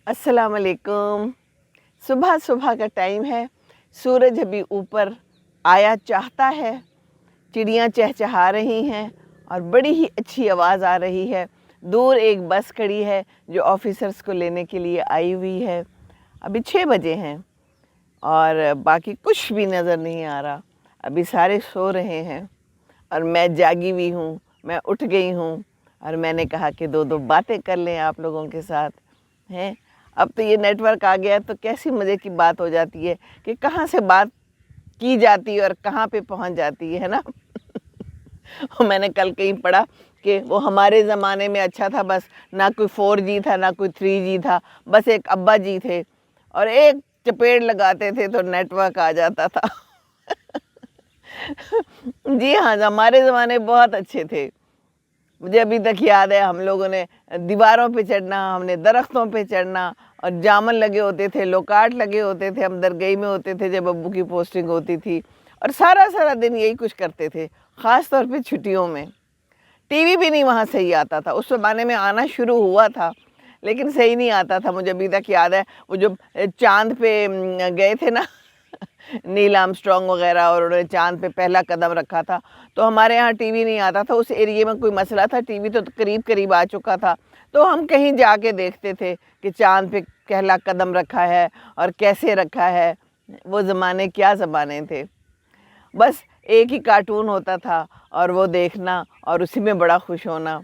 अस्सलाम वालेकुम। सुबह सुबह का टाइम है, सूरज अभी ऊपर आया चाहता है, चिड़ियाँ चहचहा रही हैं और बड़ी ही अच्छी आवाज़ आ रही है। दूर एक बस खड़ी है जो ऑफिसर्स को लेने के लिए आई हुई है। अभी 6 बजे हैं और बाकी कुछ भी नज़र नहीं आ रहा। अभी सारे सो रहे हैं और मैं जागी हुई हूँ, मैं उठ गई हूँ और मैंने कहा कि दो दो बातें कर लें आप लोगों के साथ हैं। अब तो ये नेटवर्क आ गया तो कैसी मज़े की बात हो जाती है कि कहाँ से बात की जाती है और कहाँ पे पहुँच जाती है ना। मैंने कल कहीं पढ़ा कि वो हमारे ज़माने में अच्छा था, बस ना कोई 4G था ना कोई 3G था, बस एक अब्बा जी थे और एक चपेट लगाते थे तो नेटवर्क आ जाता था। जी हाँ, हमारे ज़माने बहुत अच्छे थे। मुझे अभी तक याद है हम लोगों ने दीवारों पे चढ़ना, हमने दरख्तों पे चढ़ना और जामुन लगे होते थे, लोकाट लगे होते थे, हम दरगई में होते थे जब अब्बू की पोस्टिंग होती थी और सारा सारा दिन यही कुछ करते थे, ख़ास तौर पे छुट्टियों में। टीवी भी नहीं वहाँ सही आता था, उस ज़माने में आना शुरू हुआ था लेकिन सही नहीं आता था। मुझे अभी तक याद है वो जो चाँद पे गए थे ना नील आर्मस्ट्रॉन्ग वगैरह और उन्होंने चाँद पे पहला कदम रखा था, तो हमारे यहाँ टीवी नहीं आता था। उस एरिए में कोई मसला था, टीवी तो करीब करीब आ चुका था, तो हम कहीं जाके देखते थे कि चाँद पे पहला कदम रखा है और कैसे रखा है। वो ज़माने क्या ज़माने थे। बस एक ही कार्टून होता था और वो देखना और उसी में बड़ा खुश होना।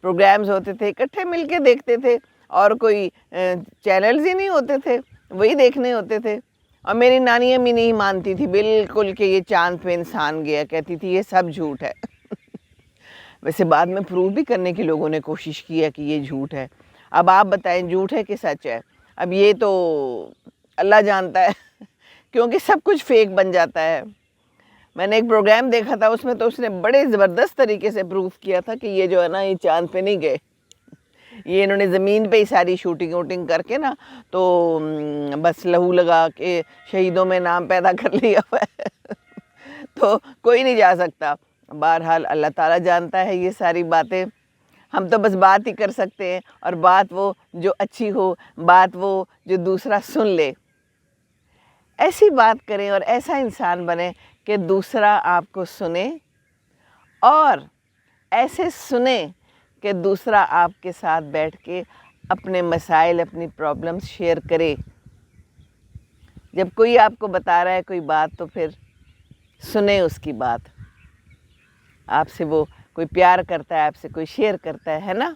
प्रोग्राम्स होते थे, इकट्ठे मिलके देखते थे और कोई चैनल्स ही नहीं होते थे, वही देखने होते थे। और मेरी नानी अम्मी नहीं मानती थी बिल्कुल कि ये चाँद पे इंसान गया, कहती थी ये सब झूठ है। वैसे बाद में प्रूव भी करने की लोगों ने कोशिश की है कि ये झूठ है। अब आप बताएं झूठ है कि सच है? अब ये तो अल्लाह जानता है क्योंकि सब कुछ फेक बन जाता है। मैंने एक प्रोग्राम देखा था, उसमें तो उसने बड़े ज़बरदस्त तरीके से प्रूफ किया था कि ये जो है ना ये चाँद पे नहीं गए, ये इन्होंने ज़मीन पे ही सारी शूटिंग वूटिंग करके ना तो बस लहू लगा के शहीदों में नाम पैदा कर लिया हुआ है। तो कोई नहीं जा सकता। बहरहाल अल्लाह ताला जानता है ये सारी बातें, हम तो बस बात ही कर सकते हैं और बात वो जो अच्छी हो, बात वो जो दूसरा सुन ले, ऐसी बात करें और ऐसा इंसान बने कि दूसरा आपको सुने और ऐसे सुने कि दूसरा आपके साथ बैठ के अपने मसाइल, अपनी प्रॉब्लम्स शेयर करे। जब कोई आपको बता रहा है कोई बात तो फिर सुने उसकी बात। आपसे वो कोई प्यार करता है, आपसे कोई शेयर करता है ना?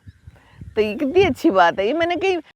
तो ये कितनी अच्छी बात है। ये मैंने कहीं